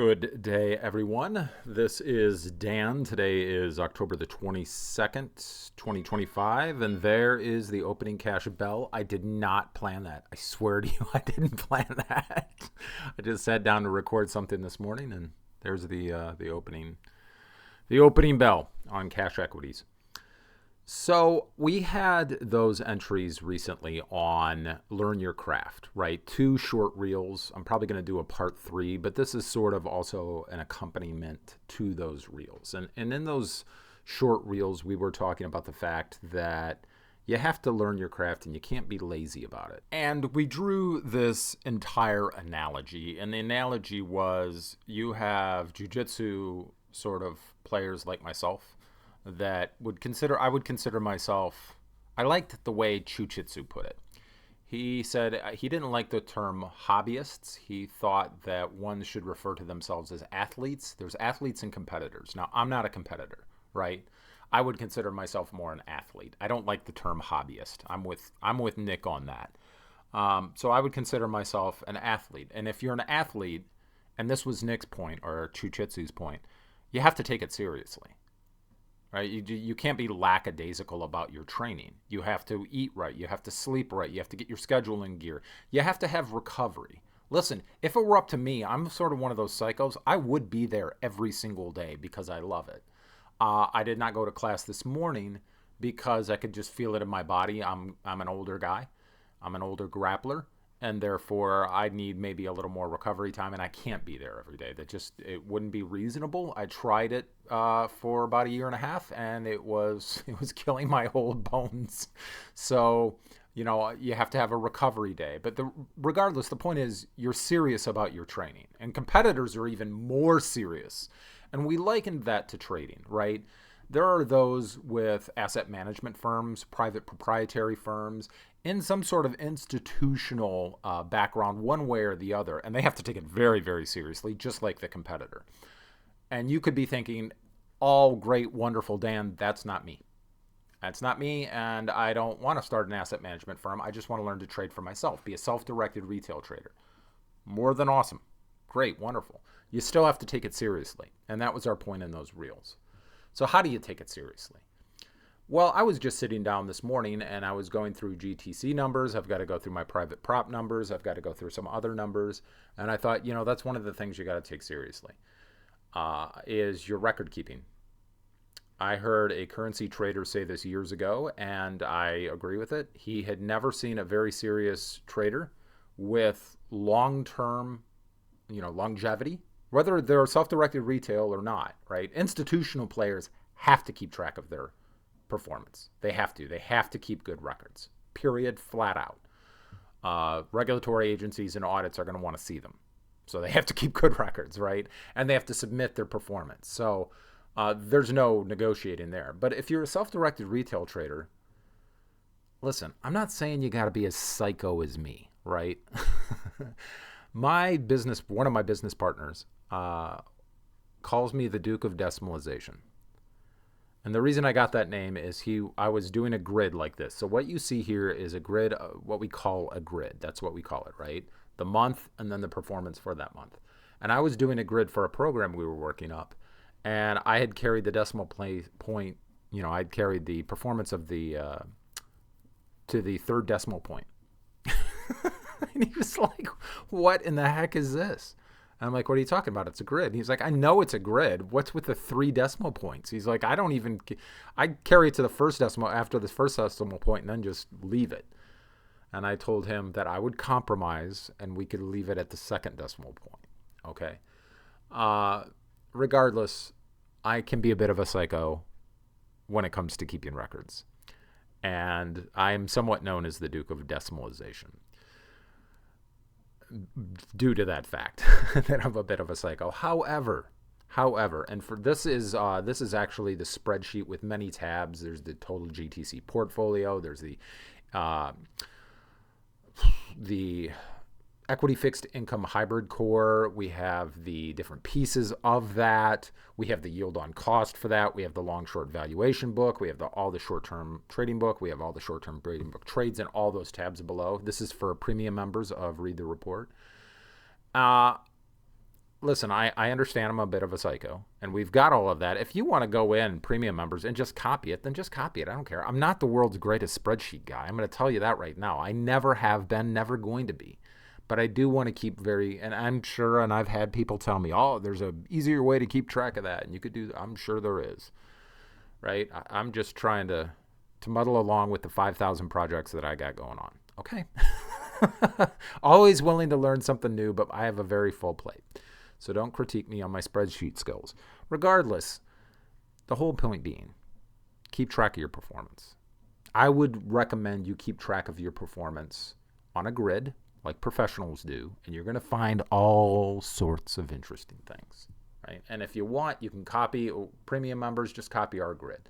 Good day, everyone. This is Dan. Today is October the 22nd, 2025, and there is the opening cash bell. I did not plan that. I swear to you, I didn't plan that. I just sat down to record something this morning, and there's the opening bell on cash equities. So we had those entries recently on Learn Your Craft, right? 2 short reels. I'm probably going to do a part 3, but this is sort of also an accompaniment to those reels. And in those short reels, we were talking about the fact that you have to learn your craft and you can't be lazy about it. And we drew this entire analogy, and the analogy was you have Jiu-Jitsu sort of players like myself that I would consider myself, I liked the way Jiu-Jitsu put it. He said he didn't like the term hobbyists. He thought that one should refer to themselves as athletes. There's athletes and competitors. Now, I'm not a competitor, right? I would consider myself more an athlete. I don't like the term hobbyist. I'm with Nick on that. So I would consider myself an athlete. And if you're an athlete, and this was Nick's point or Jiu-Jitsu's point, you have to take it seriously. Right? You can't be lackadaisical about your training. You have to eat right. You have to sleep right. You have to get your schedule in gear. You have to have recovery. Listen, if it were up to me, I'm sort of one of those psychos. I would be there every single day because I love it. I did not go to class this morning because I could just feel it in my body. I'm an older guy. I'm an older grappler. And therefore, I need maybe a little more recovery time, and I can't be there every day. It wouldn't be reasonable. I tried it for about a year and a half, and it was killing my old bones. So, you have to have a recovery day. But regardless, the point is you're serious about your training, and competitors are even more serious. And we likened that to trading, right? There are those with asset management firms, private proprietary firms, in some sort of institutional background one way or the other, and they have to take it very, very seriously, just like the competitor. And you could be thinking, oh, great, wonderful, Dan, that's not me. That's not me, and I don't want to start an asset management firm. I just want to learn to trade for myself, be a self-directed retail trader. More than awesome. Great, wonderful. You still have to take it seriously, and that was our point in those reels. So how do you take it seriously? Well, I was just sitting down this morning and I was going through GTC numbers. I've got to go through my private prop numbers. I've got to go through some other numbers. And I thought, that's one of the things you got to take seriously is your record keeping. I heard a currency trader say this years ago, and I agree with it. He had never seen a very serious trader with long-term, longevity, whether they're self-directed retail or not, right? Institutional players have to keep track of their performance. They have to keep good records, period, flat out. Regulatory agencies and audits are going to want to see them. So they have to keep good records, right? And they have to submit their performance. So there's no negotiating there. But if you're a self-directed retail trader, listen, I'm not saying you got to be as psycho as me, right? One of my business partners calls me the Duke of Decimalization. And the reason I got that name is I was doing a grid like this. So what you see here is a grid, what we call a grid. That's what we call it, right? The month and then the performance for that month. And I was doing a grid for a program we were working up. And I had carried the decimal point, I'd carried the performance of to the 3rd decimal point. And he was like, what in the heck is this? And I'm like, what are you talking about? It's a grid. And he's like, I know it's a grid. What's with the 3 decimal points? He's like, I carry it to the first decimal after the first decimal point and then just leave it. And I told him that I would compromise and we could leave it at the 2nd decimal point. Okay. Regardless, I can be a bit of a psycho when it comes to keeping records. And I'm somewhat known as the Duke of Decimalization, due to that fact that I'm a bit of a psycho. However, and for this is actually the spreadsheet with many tabs. There's the total GTC portfolio. There's the equity fixed income hybrid core. We have the different pieces of that. We have the yield on cost for that. We have the long short valuation book. We have all the short-term trading book. We have all the short-term trading book trades and all those tabs below. This is for premium members of Read the Report. listen, I understand I'm a bit of a psycho, and we've got all of that. If you want to go in, premium members, and just copy it, then just copy it. I don't care. I'm not the world's greatest spreadsheet guy. I'm going to tell you that right now. I never have been, never going to be. But I do want to keep and I'm sure, and I've had people tell me, oh, there's a easier way to keep track of that, and you could do, I'm sure there is, right? I'm just trying to muddle along with the 5,000 projects that I got going on. Okay. Always willing to learn something new, but I have a very full plate. So don't critique me on my spreadsheet skills. Regardless, the whole point being, keep track of your performance. I would recommend you keep track of your performance on a grid, like professionals do, and you're going to find all sorts of interesting things, right? And if you want, you can copy, premium members, just copy our grid.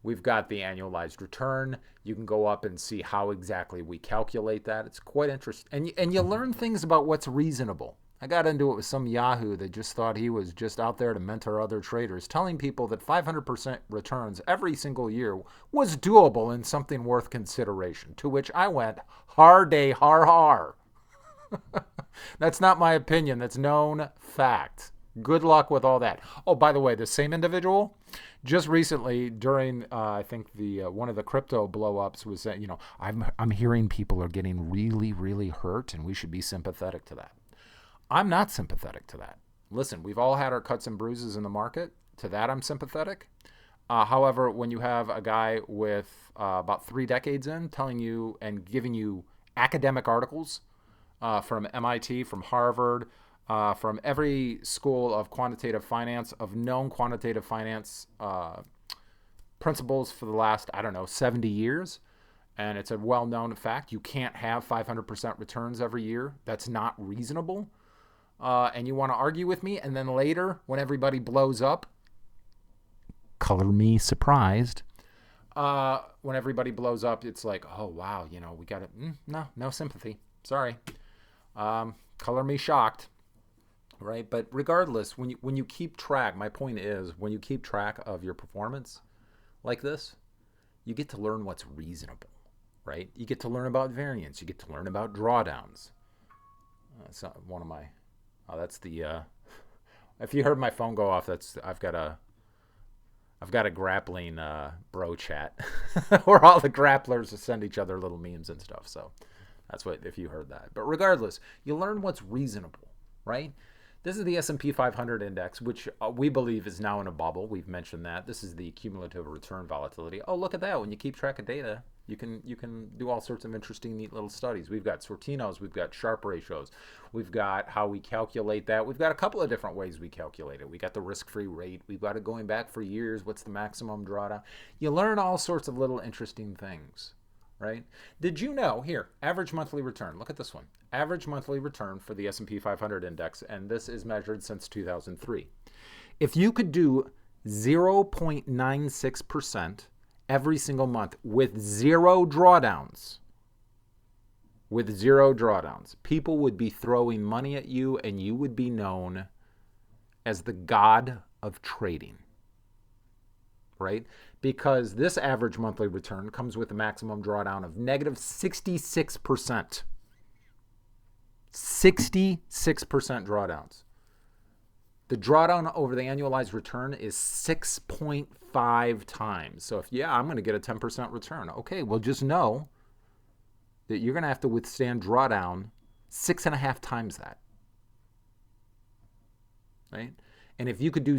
We've got the annualized return. You can go up and see how exactly we calculate that. It's quite interesting. And you learn things about what's reasonable. I got into it with some Yahoo that just thought he was just out there to mentor other traders, telling people that 500% returns every single year was doable and something worth consideration, to which I went, har day, har har. That's not my opinion. That's known fact. Good luck with all that. Oh, by the way, the same individual just recently during, I think the one of the crypto blow-ups was saying, I'm hearing people are getting really, really hurt, and we should be sympathetic to that. I'm not sympathetic to that. Listen, we've all had our cuts and bruises in the market. To that, I'm sympathetic. However, when you have a guy with about 3 decades in telling you and giving you academic articles from MIT, from Harvard, from every school of quantitative finance, of known quantitative finance principles for the last, 70 years, and it's a well-known fact, you can't have 500% returns every year. That's not reasonable. And you want to argue with me, and then later, when everybody blows up, color me surprised. When everybody blows up, it's like, oh, wow, we got it. No sympathy. Sorry. Color me shocked. Right? But regardless, when you keep track, my point is, when you keep track of your performance like this, you get to learn what's reasonable, right? You get to learn about variance. You get to learn about drawdowns. That's not one of my... that's the... if you heard my phone go off, I've got a grappling bro chat where all the grapplers send each other little memes and stuff. So that's what, if you heard that. But regardless, you learn what's reasonable, right? This is the S&P 500 index, which we believe is now in a bubble. We've mentioned that. This is the cumulative return volatility. Oh, look at that. When you keep track of data, you can do all sorts of interesting, neat little studies. We've got Sortino's. We've got Sharpe ratios. We've got how we calculate that. We've got a couple of different ways we calculate it. We got the risk-free rate. We've got it going back for years. What's the maximum drawdown? You learn all sorts of little interesting things, right? Did you know, here, average monthly return. Look at this one. Average monthly return for the S&P 500 index, and this is measured since 2003. If you could do 0.96% every single month with zero drawdowns, people would be throwing money at you, and you would be known as the god of trading, right? Because this average monthly return comes with a maximum drawdown of negative 66%. 66% drawdowns. The drawdown over the annualized return is 6.5 times. So if, I'm going to get a 10% return. Okay, well, just know that you're going to have to withstand drawdown 6.5 times that. Right? And if you could do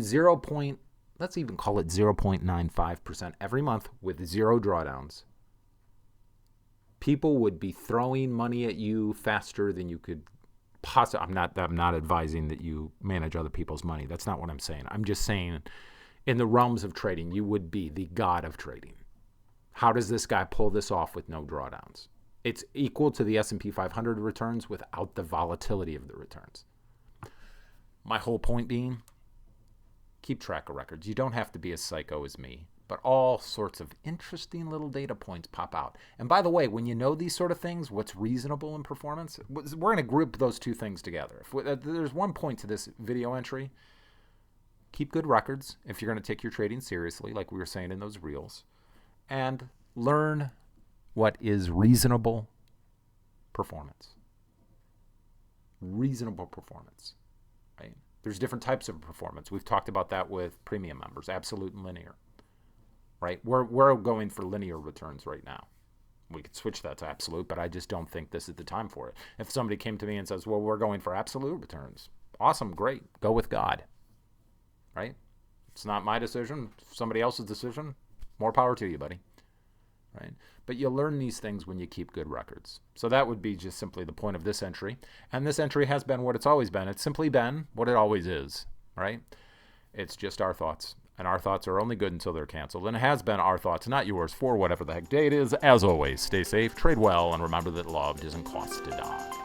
let's even call it 0.95% every month with zero drawdowns, people would be throwing money at you faster than you could possibly. I'm not advising that you manage other people's money. That's not what I'm saying. I'm just saying in the realms of trading, you would be the god of trading. How does this guy pull this off with no drawdowns? It's equal to the S&P 500 returns without the volatility of the returns. My whole point being, keep track of records. You don't have to be as psycho as me, but all sorts of interesting little data points pop out. And by the way, when you know these sort of things, what's reasonable in performance, we're going to group those two things together. There's one point to this video entry. Keep good records if you're going to take your trading seriously, like we were saying in those reels, and learn what is reasonable performance. Reasonable performance, right? There's different types of performance. We've talked about that with premium members, absolute and linear, right? We're going for linear returns right now. We could switch that to absolute, but I just don't think this is the time for it. If somebody came to me and says, well, we're going for absolute returns, awesome, great, go with God, right? It's not my decision, somebody else's decision, more power to you, buddy, right? But you'll learn these things when you keep good records. So that would be just simply the point of this entry. And this entry has been what it's always been. It's simply been what it always is, right? It's just our thoughts. And our thoughts are only good until they're canceled. And it has been our thoughts, not yours, for whatever the heck day it is. As always, stay safe, trade well, and remember that love doesn't cost to die.